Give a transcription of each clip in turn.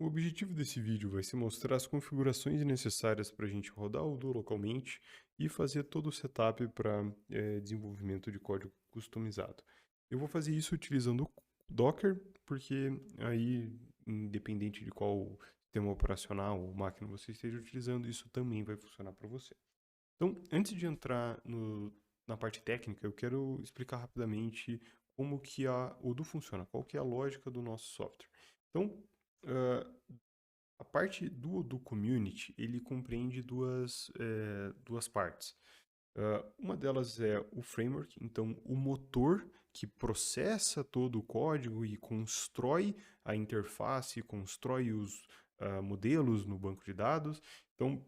O objetivo desse vídeo vai ser mostrar as configurações necessárias para a gente rodar o Odoo localmente e fazer todo o setup para desenvolvimento de código customizado. Eu vou fazer isso utilizando o Docker, porque aí, independente de qual sistema operacional ou máquina você esteja utilizando, isso também vai funcionar para você. Então, antes de entrar na parte técnica, eu quero explicar rapidamente como que a Odoo funciona, qual que é a lógica do nosso software. Então, ah, a parte do community, ele compreende duas partes. Uma delas é o framework, então o motor que processa todo o código e constrói a interface, constrói os modelos no banco de dados. Então,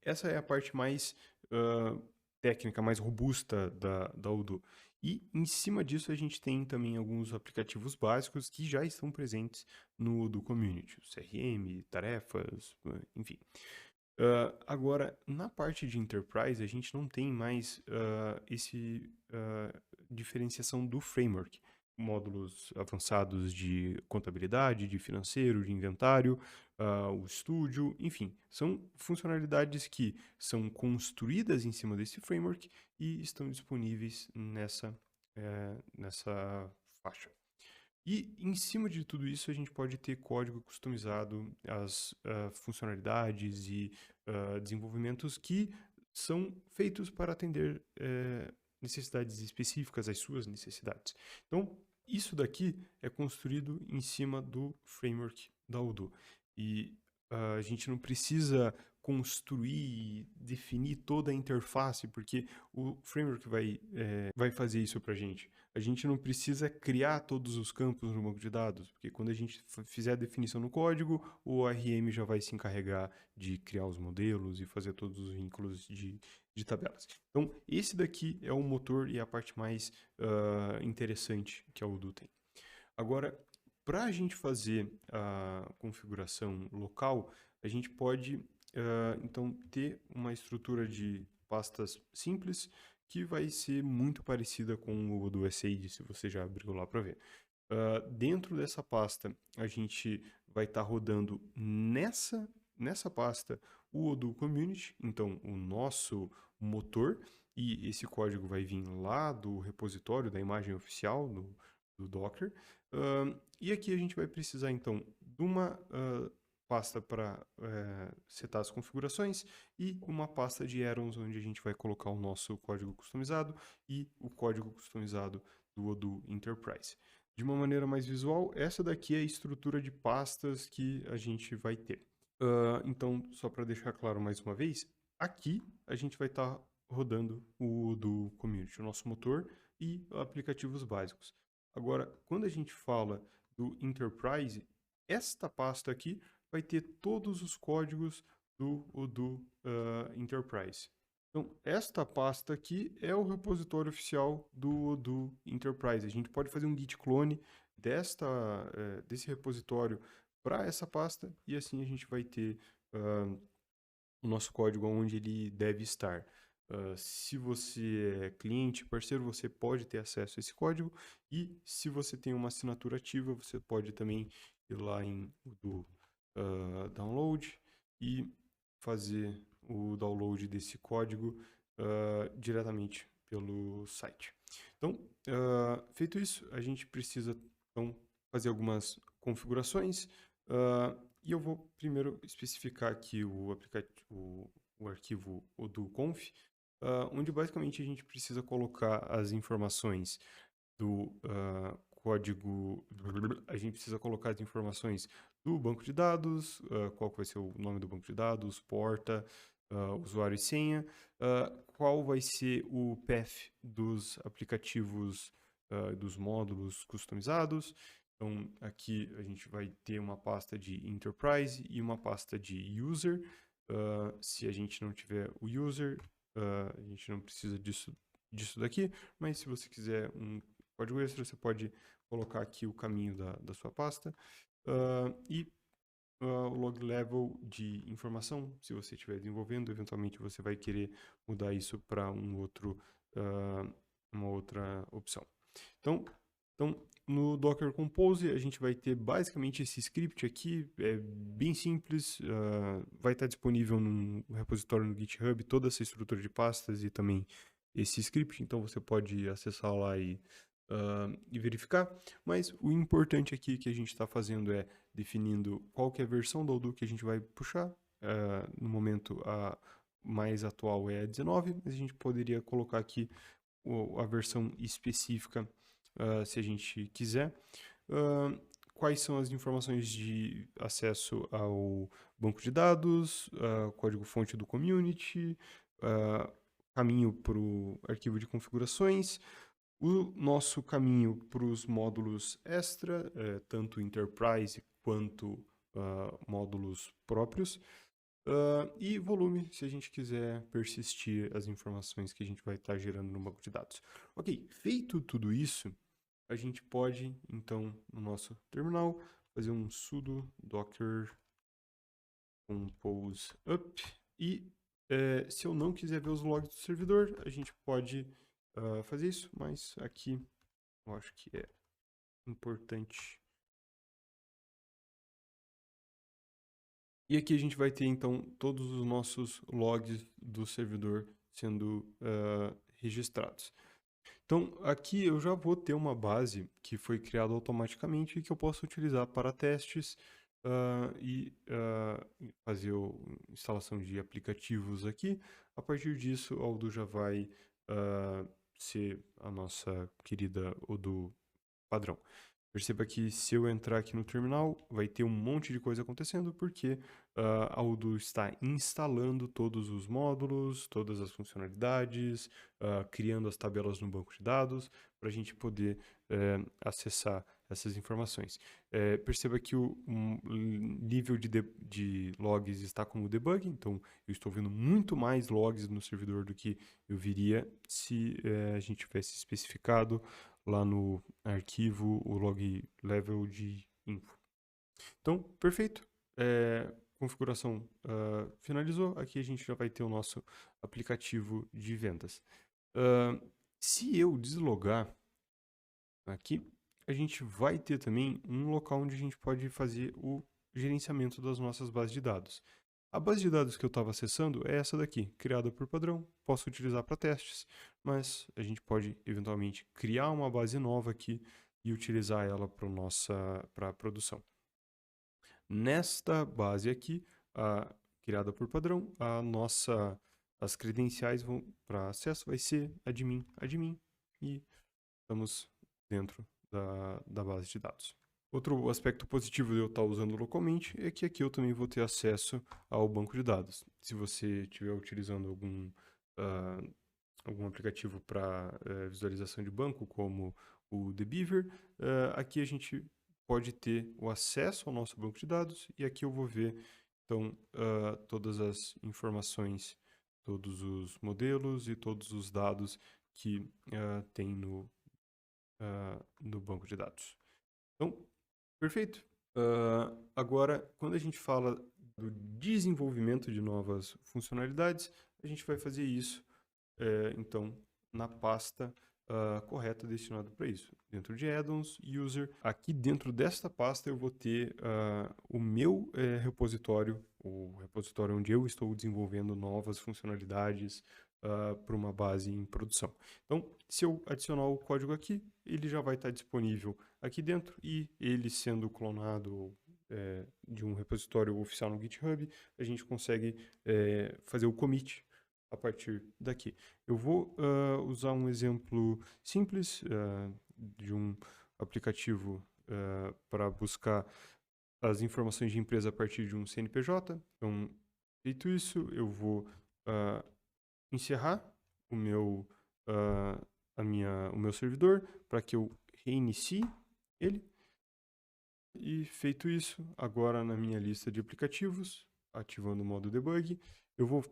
essa é a parte mais ah, técnica, mais robusta da Odoo. E em cima disso a gente tem também alguns aplicativos básicos que já estão presentes no Odoo Community, o CRM, tarefas, enfim. Agora, na parte de Enterprise, a gente não tem mais esse diferenciação do framework. Módulos avançados de contabilidade, de financeiro, de inventário, o estúdio, enfim, são funcionalidades que são construídas em cima desse framework e estão disponíveis nessa faixa. E em cima de tudo isso, a gente pode ter código customizado, as funcionalidades e desenvolvimentos que são feitos para atender necessidades específicas, as suas necessidades. Então, isso daqui é construído em cima do framework da Odoo. E a gente não precisa construir e definir toda a interface, porque o framework vai fazer isso para a gente. A gente não precisa criar todos os campos no banco de dados, porque quando a gente fizer a definição no código, o ORM já vai se encarregar de criar os modelos e fazer todos os vínculos de tabelas. Então, esse daqui é o motor e a parte mais interessante que a Odoo tem. Agora, para a gente fazer a configuração local, a gente pode, então, ter uma estrutura de pastas simples que vai ser muito parecida com o do SAID, se você já abriu lá para ver. Dentro dessa pasta, a gente vai estar rodando nessa pasta o Odoo Community, então o nosso motor, e esse código vai vir lá do repositório da imagem oficial do Docker. E aqui a gente vai precisar, então, de uma pasta para setar as configurações e uma pasta de errors, onde a gente vai colocar o nosso código customizado e o código customizado do Odoo Enterprise. De uma maneira mais visual, essa daqui é a estrutura de pastas que a gente vai ter. Então, só para deixar claro mais uma vez, aqui a gente vai estar rodando o Odoo Community, o nosso motor e aplicativos básicos. Agora, quando a gente fala do Enterprise, esta pasta aqui vai ter todos os códigos do Odoo Enterprise. Então, esta pasta aqui é o repositório oficial do Odoo Enterprise. A gente pode fazer um git clone desse repositório para essa pasta e assim a gente vai ter o nosso código onde ele deve estar. Se você é cliente, parceiro, você pode ter acesso a esse código e se você tem uma assinatura ativa, você pode também ir lá em Odoo Download e fazer o download desse código diretamente pelo site. Então, feito isso, a gente precisa então, fazer algumas configurações e eu vou primeiro especificar aqui o arquivo odooconf, onde basicamente a gente precisa colocar as informações do código, a gente precisa colocar as informações do banco de dados, qual vai ser o nome do banco de dados, porta, usuário e senha, qual vai ser o path dos aplicativos, dos módulos customizados. Então, aqui a gente vai ter uma pasta de Enterprise e uma pasta de User. Se a gente não tiver o User, a gente não precisa disso daqui, mas se você quiser um código extra, você pode colocar aqui o caminho da sua pasta. O log level de informação, se você estiver desenvolvendo, eventualmente você vai querer mudar isso para uma outra opção. Então, Então, no Docker Compose, a gente vai ter basicamente esse script aqui, é bem simples, vai estar disponível no repositório no GitHub, toda essa estrutura de pastas e também esse script, então você pode acessar lá e verificar. Mas o importante aqui que a gente está fazendo é definindo qual que é a versão do Odoo que a gente vai puxar. No momento, a mais atual é a 19, mas a gente poderia colocar aqui a versão específica se a gente quiser. Quais são as informações de acesso ao banco de dados, código-fonte do community, caminho para o arquivo de configurações, o nosso caminho para os módulos extra, tanto Enterprise quanto módulos próprios, e volume, se a gente quiser persistir as informações que a gente vai estar gerando no banco de dados. Ok, feito tudo isso, a gente pode, então, no nosso terminal, fazer um sudo docker compose up e se eu não quiser ver os logs do servidor, a gente pode fazer isso, mas aqui eu acho que é importante. E aqui a gente vai ter, então, todos os nossos logs do servidor sendo registrados. Então, aqui eu já vou ter uma base que foi criada automaticamente e que eu posso utilizar para testes e fazer a instalação de aplicativos aqui. A partir disso, o Odoo já vai ser a nossa querida Odoo padrão. Perceba que se eu entrar aqui no terminal, vai ter um monte de coisa acontecendo, porque a Odoo está instalando todos os módulos, todas as funcionalidades, criando as tabelas no banco de dados, para a gente poder acessar essas informações. Perceba que o nível de logs está como debug, então eu estou vendo muito mais logs no servidor do que eu viria se a gente tivesse especificado lá no arquivo o log level de info. Então, perfeito. Configuração finalizou. Aqui a gente já vai ter o nosso aplicativo de vendas. Se eu deslogar aqui, a gente vai ter também um local onde a gente pode fazer o gerenciamento das nossas bases de dados. A base de dados que eu estava acessando é essa daqui, criada por padrão, posso utilizar para testes, mas a gente pode eventualmente criar uma base nova aqui e utilizar ela para a produção. Nesta base aqui, criada por padrão, as credenciais para acesso vai ser admin, admin, e estamos dentro da base de dados. Outro aspecto positivo de eu estar usando localmente é que aqui eu também vou ter acesso ao banco de dados. Se você estiver utilizando algum aplicativo para visualização de banco, como o The Beaver, aqui a gente pode ter o acesso ao nosso banco de dados e aqui eu vou ver então todas as informações, todos os modelos e todos os dados que tem no banco de dados. Então, perfeito. Agora, quando a gente fala do desenvolvimento de novas funcionalidades, a gente vai fazer isso, então, na pasta correta destinada para isso. Dentro de Add-ons, User, aqui dentro desta pasta eu vou ter o meu repositório, o repositório onde eu estou desenvolvendo novas funcionalidades para uma base em produção. Então, se eu adicionar o código aqui, ele já vai estar disponível aqui dentro e ele sendo clonado de um repositório oficial no GitHub, a gente consegue fazer o commit a partir daqui. Eu vou usar um exemplo simples de um aplicativo para buscar as informações de empresa a partir de um CNPJ. Então, feito isso, eu vou encerrar o meu servidor para que eu reinicie ele. E feito isso, agora na minha lista de aplicativos, ativando o modo debug, eu vou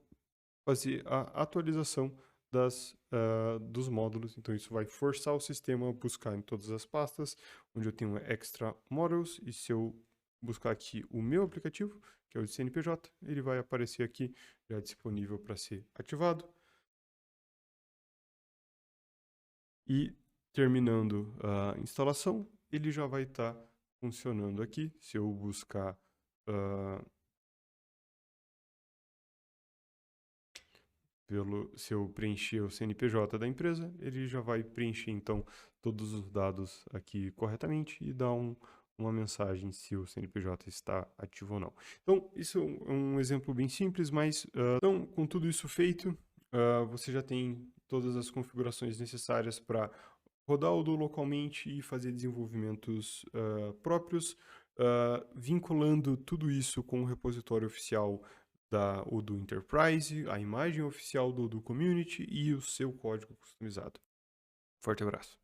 fazer a atualização dos módulos. Então isso vai forçar o sistema a buscar em todas as pastas onde eu tenho extra models, e se eu buscar aqui o meu aplicativo, que é o de CNPJ, ele vai aparecer aqui já disponível para ser ativado. E terminando a instalação, ele já vai estar funcionando aqui. Se eu buscar se eu preencher o CNPJ da empresa, ele já vai preencher então todos os dados aqui corretamente e dar uma mensagem se o CNPJ está ativo ou não. Então, isso é um exemplo bem simples, mas então, com tudo isso feito, você já tem todas as configurações necessárias para rodar o Odoo localmente e fazer desenvolvimentos próprios, vinculando tudo isso com o repositório oficial da Odoo Enterprise, a imagem oficial do Odoo Community e o seu código customizado. Forte abraço.